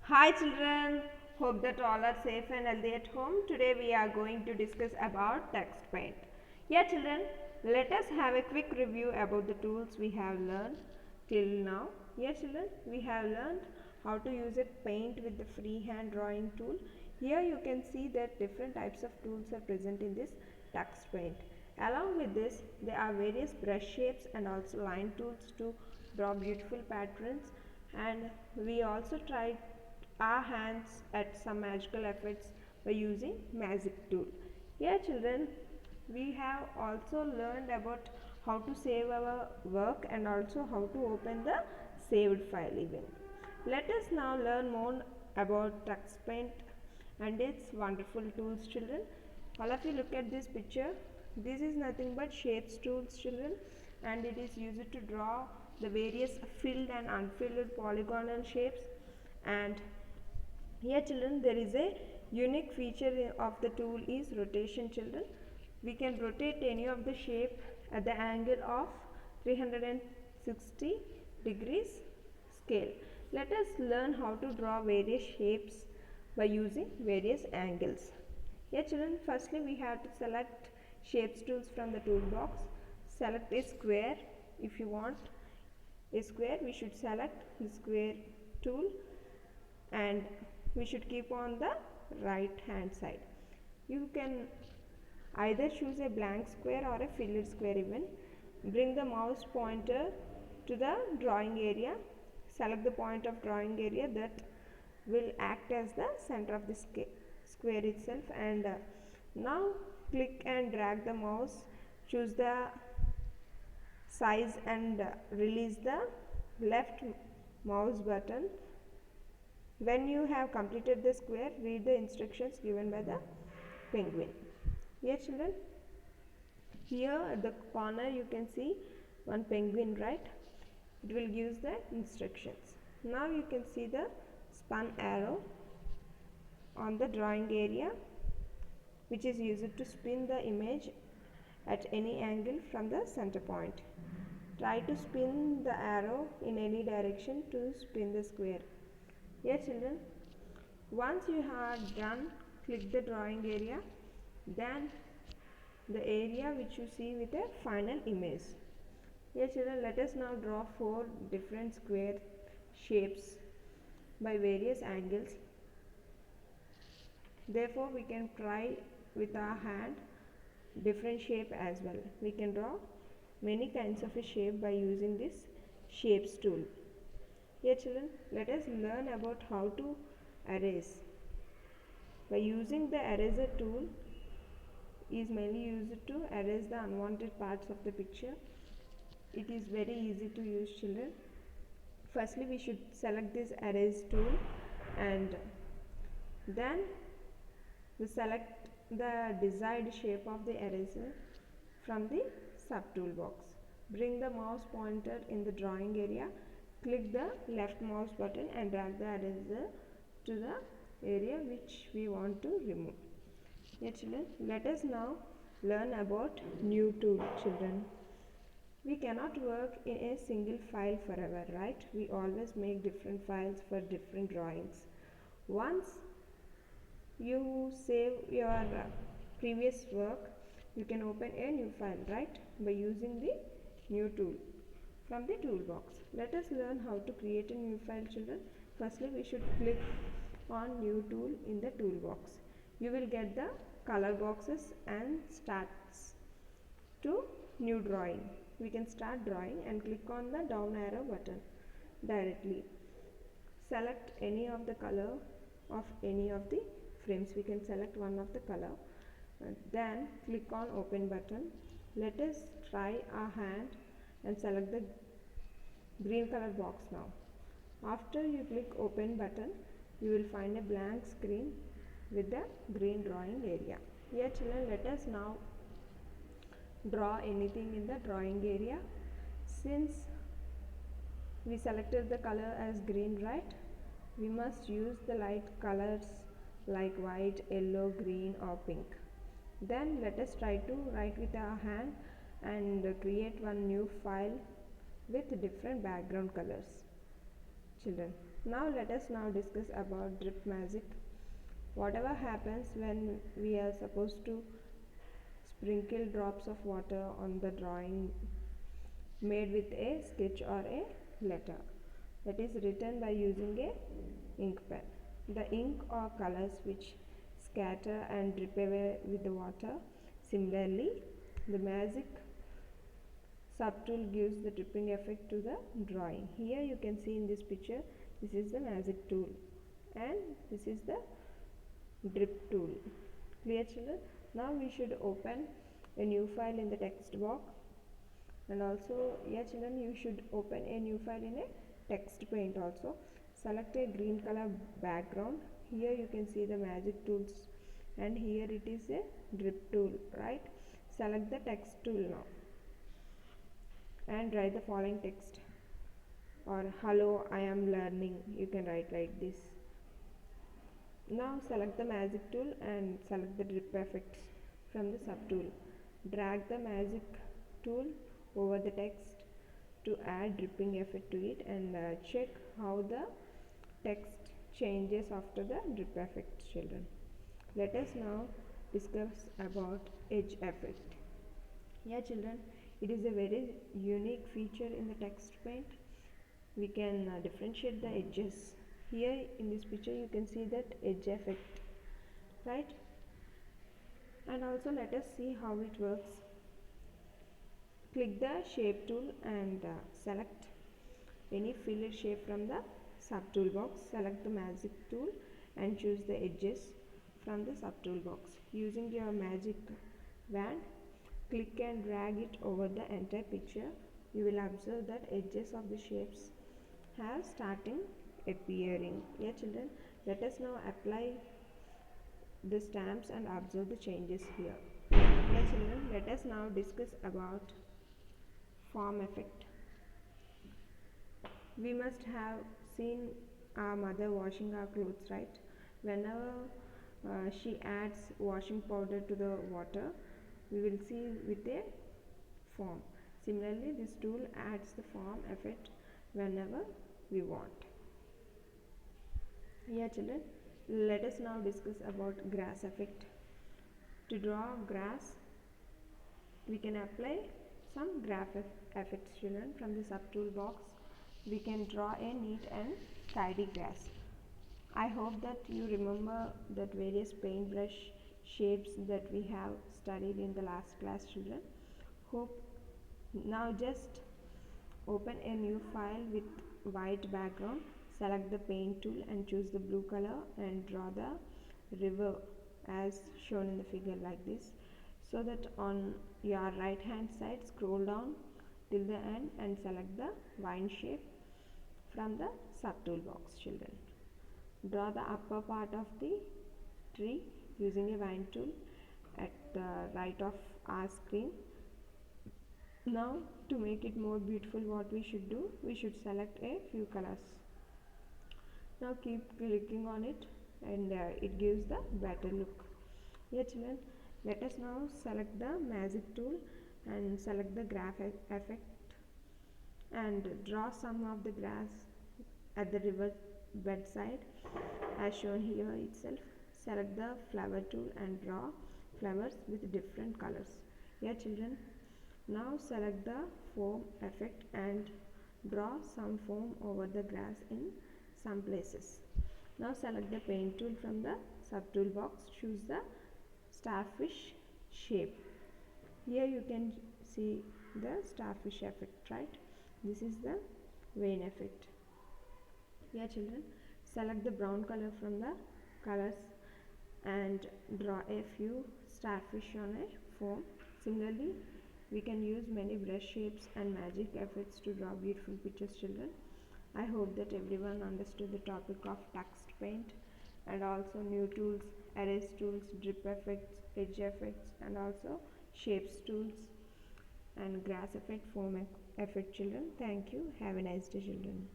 Hi children, hope that all are safe and healthy at home. Today we are going to discuss about text paint. Yeah children, let us have a quick review about the tools we have learned till now. Yeah children, we have learned how to use a paint with the freehand drawing tool. Here you can see that different types of tools are present in this text paint. Along with this, there are various brush shapes and also line tools to draw beautiful patterns, and we also tried our hands at some magical effects by using magic tool. Here children, we have also learned about how to save our work and also how to open the saved file even. Let us now learn more about text paint and its wonderful tools children. All of you look at this picture. This is nothing but shapes tools children, and it is used to draw the various filled and unfilled polygonal shapes. And here children, there is a unique feature of the tool is rotation children. We can rotate any of the shape at the angle of 360 degrees scale. Let us learn how to draw various shapes by using various angles. Here children, firstly we have to select shapes tools from the toolbox. Select a square. If you want a square, we should select the square tool, and we should keep on the right hand side. You can either choose a blank square or a filled square even. Bring the mouse pointer to the drawing area. Select the point of drawing area that will act as the center of the square itself, and now click and drag the mouse. Choose the size and release the left mouse button. When you have completed the square, read the instructions given by the penguin. Yes children, here at the corner you can see one penguin, right? It will give the instructions. Now you can see the spun arrow on the drawing area, which is used to spin the image at any angle from the center point. Try to spin the arrow in any direction to spin the square. Yes children, once you have done, click the drawing area, then the area which you see with a final image. Yes children, let us now draw 4 different square shapes by various angles. Therefore we can try with our hand different shape as well. We can draw many kinds of a shape by using this shapes tool. Here children, let us learn about how to erase. By using the eraser tool is mainly used to erase the unwanted parts of the picture. It is very easy to use children. Firstly we should select this erase tool, and then we select the desired shape of the eraser from the sub toolbox. Bring the mouse pointer in the drawing area. Click the left mouse button and drag the eraser to the area which we want to remove. Yes children, let us now learn about new tool children. We cannot work in a single file forever, right? We always make different files for different drawings. Once you save your previous work, you can open a new file, right, by using the new tool from the toolbox. Let us learn how to create a new file children. Firstly we should click on new tool in the toolbox. You will get the color boxes and starts to new drawing. We can start drawing and click on the down arrow button directly. Select any of the color of any of the frames. We can select one of the color, then click on open button. Let us try our hand and select the green color box now. After you click open button, you will find a blank screen with the green drawing area. Here children, let us now draw anything in the drawing area. Since we selected the color as green, right, we must use the light colors like white, yellow, green or pink. Then let us try to write with our hand and create one new file with different background colors children. Now let us now discuss about drip magic. Whatever happens when we are supposed to sprinkle drops of water on the drawing made with a sketch or a letter that is written by using a ink pen. The ink or colors which scatter and drip away with the water. Similarly, the magic subtool gives the dripping effect to the drawing. Here you can see in this picture, this is the magic tool and this is the drip tool. Clear, children? Now we should open a new file in the text box, and also, yeah children, you should open a new file in a text paint also. Select a green color background. Here you can see the magic tools and here it is a drip tool, right? Select the text tool now and write the following text, or hello I am learning, you can write like this. Now select the magic tool and select the drip effects from the subtool. Drag the magic tool over the text to add dripping effect to it, and check how the text changes after the drip effect, children. Let us now discuss about edge effect. Yeah children, it is a very unique feature in the text paint. We can differentiate the edges. Here in this picture you can see that edge effect, right? And also let us see how it works. Click the shape tool and select any filler shape from the subtool box. Select the magic tool and choose the edges from the subtool box. Using your magic wand, click and drag it over the entire picture. You will observe that edges of the shapes have starting appearing. Yeah children, let us now apply the stamps and observe the changes here. Yeah children, let us now discuss about form effect. We must have seen our mother washing our clothes, right? Whenever she adds washing powder to the water, we will see with a form. Similarly, this tool adds the form effect whenever we want. Yeah children, let us now discuss about grass effect. To draw grass, we can apply some graph effects, children. From the subtool box, we can draw a neat and tidy grass. I hope that you remember that various paintbrush shapes that we have studied in the last class, children. Hope now just open a new file with white background. Select the paint tool and choose the blue color and draw the river as shown in the figure like this, so that on your right hand side scroll down till the end and select the vine shape from the subtool box, children. Draw the upper part of the tree using a vine tool at the right of our screen. Now to make it more beautiful, what we should do, we should select a few colors. Now keep clicking on it and it gives the better look. Yeah children, let us now select the magic tool and select the graph effect and draw some of the grass at the river bedside as shown here itself. Select the flower tool and draw flowers with different colors. Yeah children, now select the foam effect and draw some foam over the grass in some places. Now select the paint tool from the subtool box. Choose the starfish shape. Here you can see the starfish effect, right? This is the vein effect. Yeah children, select the brown color from the colors and draw a few starfish on a foam. Similarly, we can use many brush shapes and magic effects to draw beautiful pictures, children. I hope that everyone understood the topic of text paint and also new tools, erase tools, drip effects, edge effects, and also shapes tools and grass effect, foam effect, children. Thank you. Have a nice day, children.